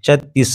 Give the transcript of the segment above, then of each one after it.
36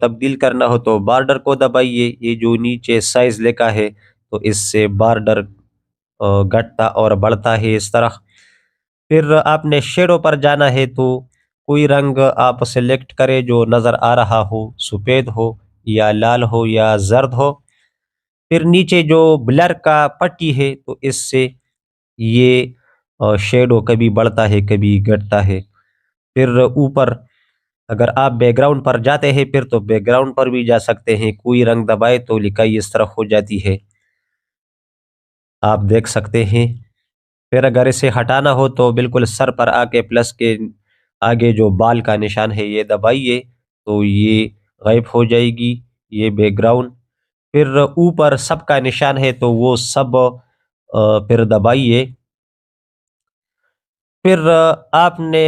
تبدیل کرنا ہو تو بارڈر کو دبائیے، یہ جو نیچے سائز لکھا ہے تو اس سے بارڈر گھٹتا اور بڑھتا ہے اس طرح۔ پھر آپ نے شیڈو پر جانا ہے تو کوئی رنگ آپ سلیکٹ کرے جو نظر آ رہا ہو، سفید ہو یا لال ہو یا زرد ہو۔ پھر نیچے جو بلر کا پٹی ہے تو اس سے یہ شیڈو کبھی بڑھتا ہے کبھی گھٹتا ہے۔ پھر اوپر اگر آپ بیک گراؤنڈ پر جاتے ہیں پھر تو بیک گراؤنڈ پر بھی جا سکتے ہیں، کوئی رنگ دبائے تو لکائی اس طرح ہو جاتی ہے، آپ دیکھ سکتے ہیں۔ پھر اگر اسے ہٹانا ہو تو بالکل سر پر آ کے پلس کے آگے جو بال کا نشان ہے یہ دبائیے تو یہ غائب ہو جائے گی یہ بیک گراؤنڈ۔ پھر اوپر سب کا نشان ہے تو وہ سب پھر دبائیے۔ پھر آپ نے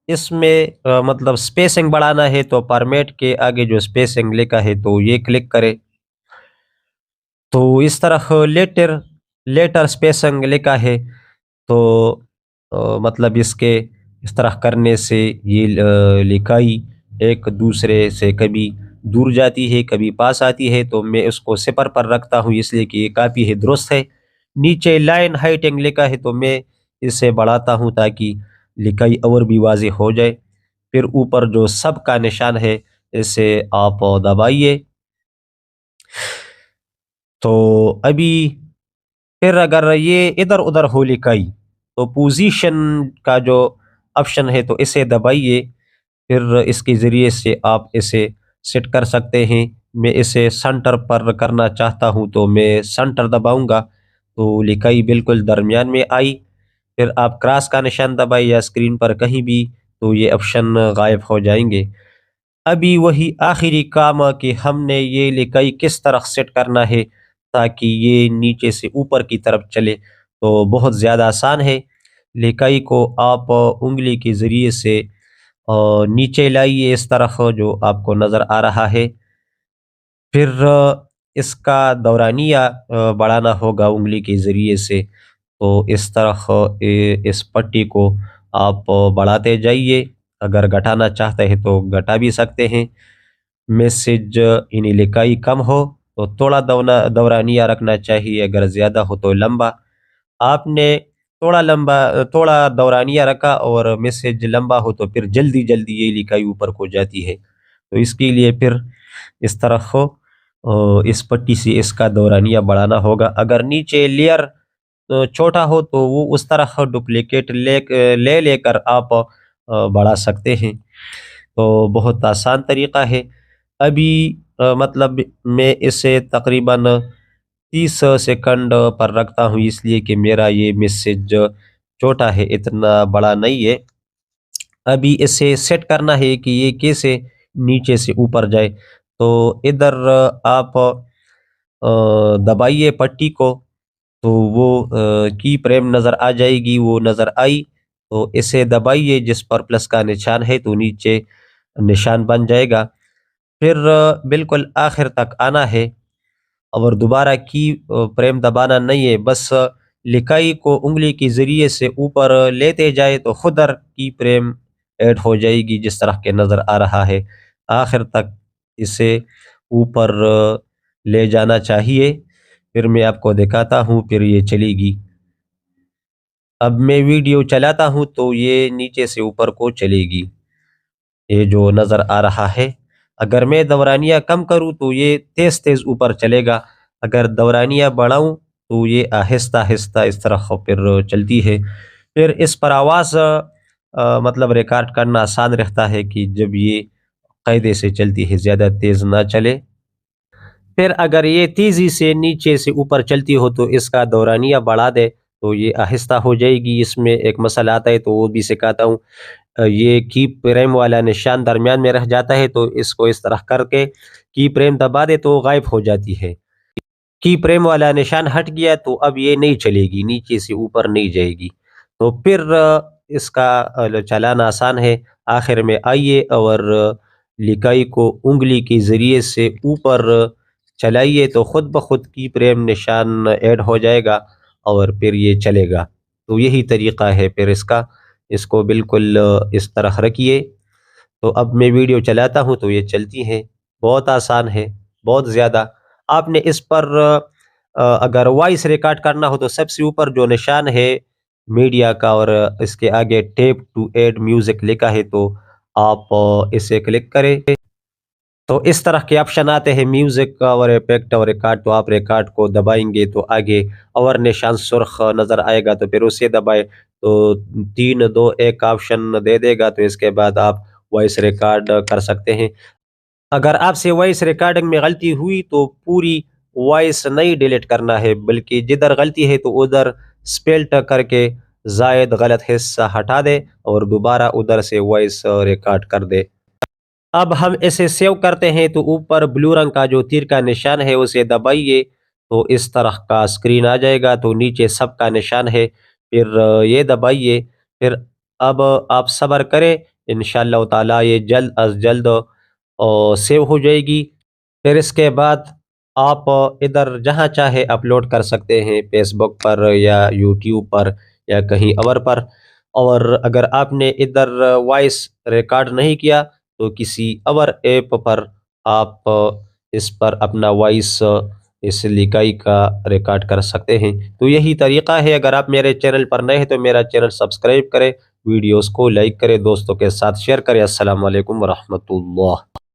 اس میں مطلب سپیسنگ بڑھانا ہے تو فارمیٹ کے آگے جو سپیسنگ لکھا ہے تو یہ کلک کرے تو اس طرح لیٹر سپیسنگ لکھا ہے تو مطلب اس طرح کرنے سے یہ لکھائی ایک دوسرے سے کبھی دور جاتی ہے کبھی پاس آتی ہے، تو میں اس کو صفر پر رکھتا ہوں اس لیے کہ یہ کاپی ہے درست ہے۔ نیچے لائن ہائٹنگ لکھا ہے تو میں اسے بڑھاتا ہوں تاکہ لکھائی اور بھی واضح ہو جائے۔ پھر اوپر جو سب کا نشان ہے اسے آپ دبائیے تو ابھی پھر اگر یہ ادھر ادھر ہو لکھائی تو پوزیشن کا جو آپشن ہے تو اسے دبائیے، پھر اس کے ذریعے سے آپ اسے سیٹ کر سکتے ہیں۔ میں اسے سنٹر پر کرنا چاہتا ہوں تو میں سنٹر دباؤں گا تو لکھائی بالکل درمیان میں آئی۔ پھر آپ کراس کا نشان دبائیں یا اسکرین پر کہیں بھی تو یہ آپشن غائب ہو جائیں گے۔ ابھی وہی آخری کام کہ ہم نے یہ لکھائی کس طرح سیٹ کرنا ہے تاکہ یہ نیچے سے اوپر کی طرف چلے، تو بہت زیادہ آسان ہے۔ لکھائی کو آپ انگلی کے ذریعے سے نیچے لائیے اس طرح جو آپ کو نظر آ رہا ہے۔ پھر اس کا دورانیہ بڑھانا ہوگا انگلی کے ذریعے سے، تو اس طرح اس پٹی کو آپ بڑھاتے جائیے۔ اگر گھٹانا چاہتے ہیں تو گھٹا بھی سکتے ہیں۔ میسج یعنی لکھائی کم ہو تو تھوڑا دورانیہ رکھنا چاہیے، اگر زیادہ ہو تو لمبا۔ آپ نے تھوڑا دورانیہ رکھا اور میسج لمبا ہو تو پھر جلدی جلدی یہ لکھائی اوپر کو جاتی ہے، تو اس کے لیے پھر اس طرح ہو اس پٹی سے اس کا دورانیہ بڑھانا ہوگا۔ اگر نیچے لیئر چھوٹا ہو تو وہ اس طرح ڈپلیکیٹ لے کر آپ بڑھا سکتے ہیں، تو بہت آسان طریقہ ہے۔ ابھی مطلب میں اسے تقریباً 30 سیکنڈ پر رکھتا ہوں اس لیے کہ میرا یہ میسج چھوٹا ہے، اتنا بڑا نہیں ہے۔ ابھی اسے سیٹ کرنا ہے کہ یہ کیسے نیچے سے اوپر جائے، تو ادھر آپ دبائیے پٹی کو تو وہ کی پریم نظر آ جائے گی، وہ نظر آئی تو اسے دبائیے جس پر پلس کا نشان ہے تو نیچے نشان بن جائے گا۔ پھر بالکل آخر تک آنا ہے اور دوبارہ کی پریم دبانا نہیں ہے، بس لکھائی کو انگلی کے ذریعے سے اوپر لیتے جائے تو خود کی پریم ایڈ ہو جائے گی جس طرح کے نظر آ رہا ہے۔ آخر تک اسے اوپر لے جانا چاہیے، پھر میں آپ کو دکھاتا ہوں، پھر یہ چلے گی۔ اب میں ویڈیو چلاتا ہوں تو یہ نیچے سے اوپر کو چلے گی، یہ جو نظر آ رہا ہے۔ اگر میں دورانیہ کم کروں تو یہ تیز تیز اوپر چلے گا، اگر دورانیہ بڑھاؤں تو یہ آہستہ آہستہ اس طرح پھر چلتی ہے۔ پھر اس پر آواز مطلب ریکارڈ کرنا آسان رہتا ہے کہ جب یہ قاعدے سے چلتی ہے، زیادہ تیز نہ چلے۔ پھر اگر یہ تیزی سے نیچے سے اوپر چلتی ہو تو اس کا دورانیہ بڑھا دے تو یہ آہستہ ہو جائے گی۔ اس میں ایک مسئلہ آتا ہے تو وہ بھی سکھاتا ہوں، یہ کی پریم والا نشان درمیان میں رہ جاتا ہے تو اس کو اس طرح کر کے کی پریم دبا دے تو غائب ہو جاتی ہے۔ کی پریم والا نشان ہٹ گیا تو اب یہ نہیں چلے گی، نیچے سے اوپر نہیں جائے گی، تو پھر اس کا چلانا آسان ہے۔ آخر میں آئیے اور لکھائی کو انگلی کے ذریعے سے اوپر چلائیے تو خود بخود کی پریم نشان ایڈ ہو جائے گا اور پھر یہ چلے گا۔ تو یہی طریقہ ہے پھر اس کو بالکل اس طرح رکھیے۔ تو اب میں ویڈیو چلاتا ہوں تو یہ چلتی ہے۔ بہت آسان ہے، بہت زیادہ۔ آپ نے اس پر اگر وائس ریکارڈ کرنا ہو تو سب سے اوپر جو نشان ہے میڈیا کا، اور اس کے آگے ٹیپ ٹو ایڈ میوزک لکھا ہے، تو آپ اسے کلک کریں تو اس طرح کے آپشن آتے ہیں میوزک کا اور افیکٹ اور ریکارڈ، تو آپ ریکارڈ کو دبائیں گے تو آگے اور نشان سرخ نظر آئے گا، تو پھر اسے دبائے تو 3 2 1 آپشن دے دے گا، تو اس کے بعد آپ وائس ریکارڈ کر سکتے ہیں۔ اگر آپ سے وائس ریکارڈنگ میں غلطی ہوئی تو پوری وائس نہیں ڈیلیٹ کرنا ہے، بلکہ جدھر غلطی ہے تو ادھر سپیلٹ کر کے زائد غلط حصہ ہٹا دے اور دوبارہ ادھر سے وائس ریکارڈ کر دے۔ اب ہم اسے سیو کرتے ہیں تو اوپر بلو رنگ کا جو تیر کا نشان ہے اسے دبائیے تو اس طرح کا اسکرین آ جائے گا، تو نیچے سب کا نشان ہے، پھر یہ دبائیے، پھر اب آپ صبر کریں، انشاءاللہ تعالی یہ جلد از جلد سیو ہو جائے گی۔ پھر اس کے بعد آپ ادھر جہاں چاہے اپلوڈ کر سکتے ہیں، فیس بک پر یا یوٹیوب پر یا کہیں اور پر۔ اور اگر آپ نے ادھر وائس ریکارڈ نہیں کیا تو کسی اور ایپ پر آپ اس پر اپنا وائس اس لکھائی کا ریکارڈ کر سکتے ہیں۔ تو یہی طریقہ ہے۔ اگر آپ میرے چینل پر نئے ہیں تو میرا چینل سبسکرائب کریں، ویڈیوز کو لائک کریں، دوستوں کے ساتھ شیئر کریں۔ السلام علیکم ورحمۃ اللہ۔